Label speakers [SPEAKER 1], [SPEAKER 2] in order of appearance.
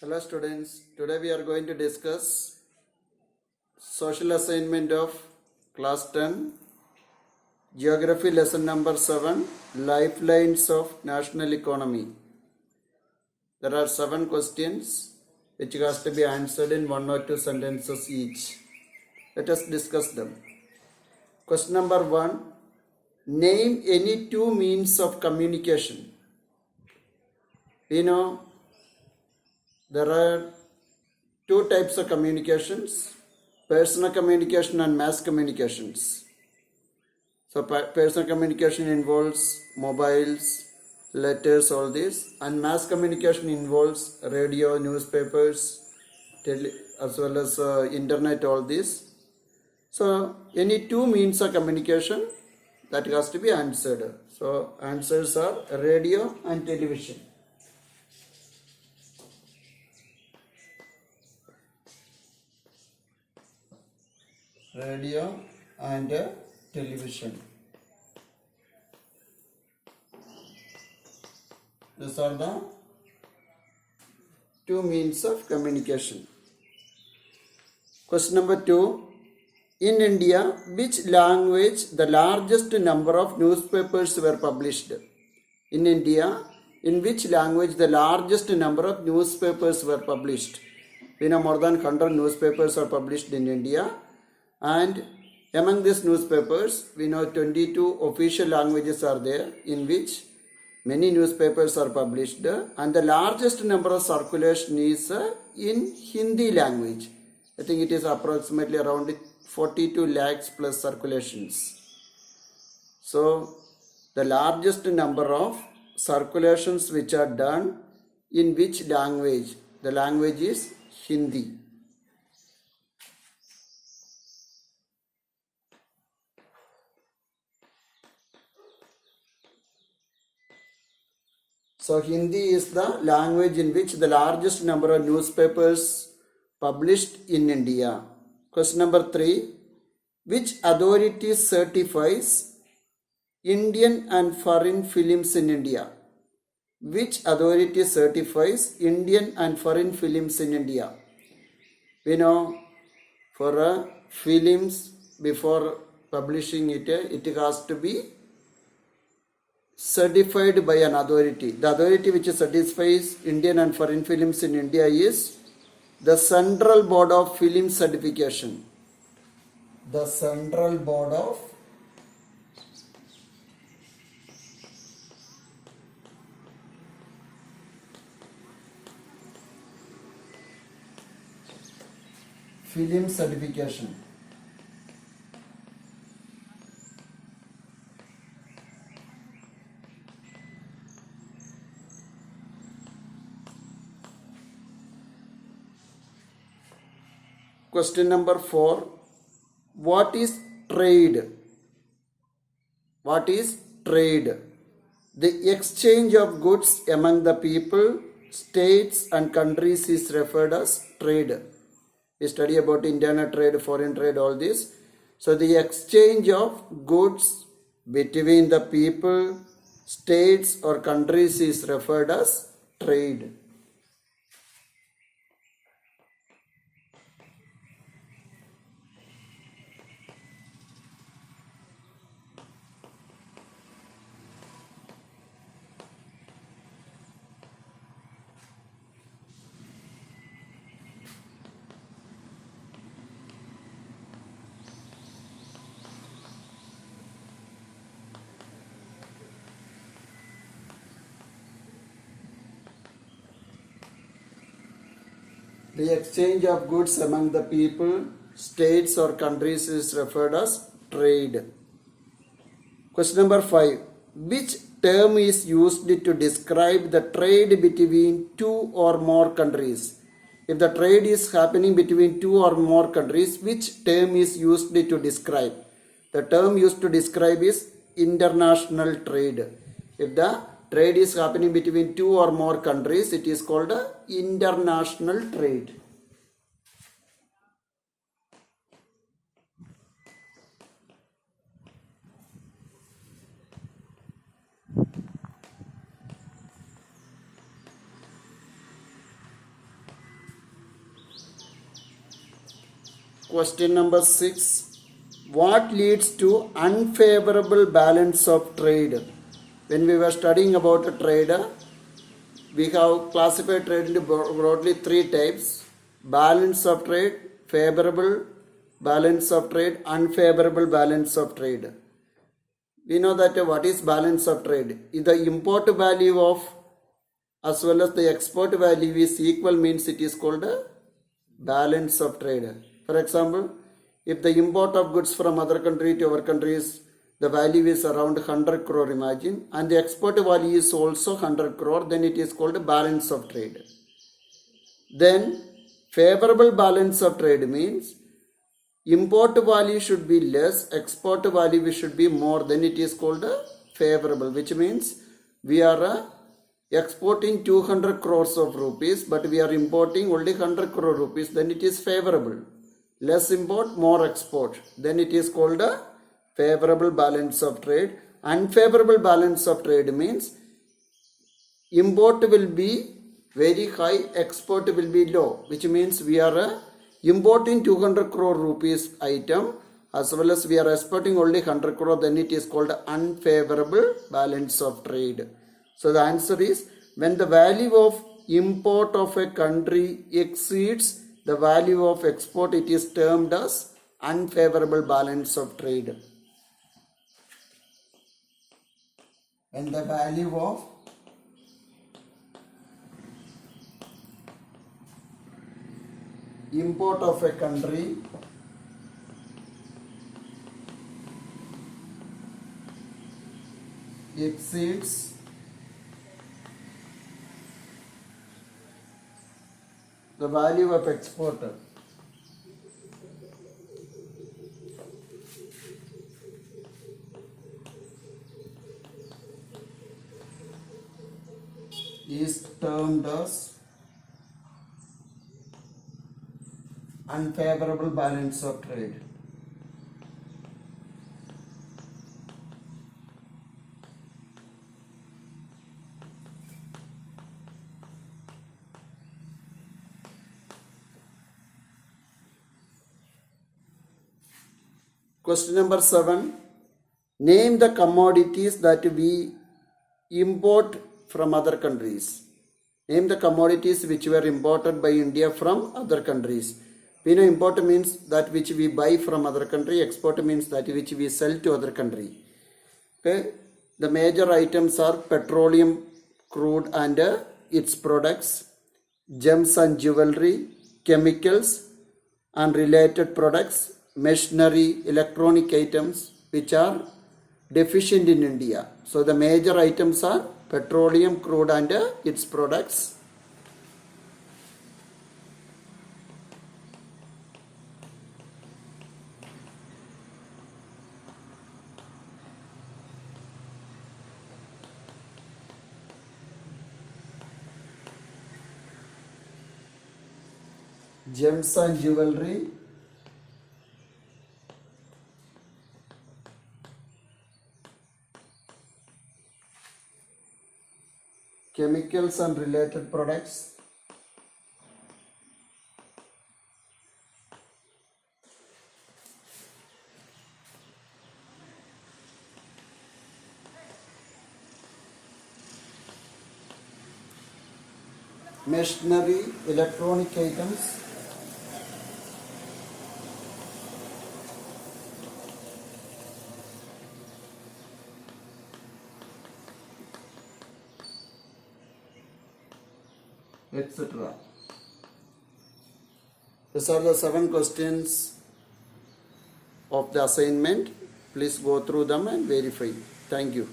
[SPEAKER 1] Hello students, today we are going to discuss social assignment of class 10, geography lesson number 7, lifelines of national economy. There are 7 questions which has to be answered in 1 or 2 sentences each. Let us discuss them. Question number 1, name any 2 means of communication. We know there are 2 types of communications, personal communication and mass communications. So personal communication involves mobiles, letters, all this, and mass communication involves radio, newspapers, as well as internet, all this. So any 2 means of communication that has to be answered. So answers are radio and television. Radio and television. These are the 2 means of communication. Question number 2. In India, which language the largest number of newspapers were published? In India, in which language the largest number of newspapers were published? We know more than 100 newspapers are published in India. And among these newspapers, we know 22 official languages are there in which many newspapers are published, and the largest number of circulation is in Hindi language. I think it is approximately around 42 lakhs plus circulations. So the largest number of circulations which are done in which language? The language is Hindi. So Hindi is the language in which the largest number of newspapers published in India. Question number 3. Which authority certifies Indian and foreign films in India? Which authority certifies Indian and foreign films in India? We know for films, before publishing it, it has to be certified by an authority. The authority which certifies Indian and foreign films in India is the Central Board of Film Certification. The Central Board of Film Certification. Question number 4. What is trade? What is trade? The exchange of goods among the people, states and countries is referred as trade. We study about internal trade, foreign trade, all this. So the exchange of goods between the people, states or countries is referred as trade. The exchange of goods among the people, states or countries is referred as trade. Question number 5. Which term is used to describe the trade between 2 or more countries? If the trade is happening between 2 or more countries, which term is used to describe? The term used to describe is international trade. If the trade is happening between 2 or more countries, it is called international trade. Question number 6. What leads to unfavorable balance of trade? When we were studying about a trader, we have classified trade into broadly three types: balance of trade, favorable balance of trade, unfavorable balance of trade. We know that what is balance of trade? If the import value of as well as the export value is equal, means it is called a balance of trade. For example, if the import of goods from other country to our country is, the value is around 100 crore, imagine, and the export value is also 100 crore, then it is called a balance of trade. Then favorable balance of trade means import value should be less, export value should be more, then it is called a favorable, which means we are exporting 200 crores of rupees, but we are importing only 100 crore rupees, then it is favorable. Less import, more export, then it is called a favorable balance of trade. Unfavorable balance of trade means import will be very high, export will be low, which means we are importing 200 crore rupees item as well as we are exporting only 100 crore, then it is called unfavorable balance of trade. So the answer is, when the value of import of a country exceeds the value of export, it is termed as unfavorable balance of trade. When the value of import of a country exceeds the value of export, is termed as unfavorable balance of trade. Question number 7. Name the commodities that we import from other countries. Name the commodities which were imported by India from other countries. We know import means that which we buy from other country, export means that which we sell to other country. Okay. The major items are petroleum, crude and its products, gems and jewelry, chemicals and related products, machinery, electronic items which are deficient in India. So the major items are petroleum, crude and its products. Gems and jewelry, chemicals and related products, machinery, electronic items, etc. These are the 7 questions of the assignment. Please go through them and verify. Thank you.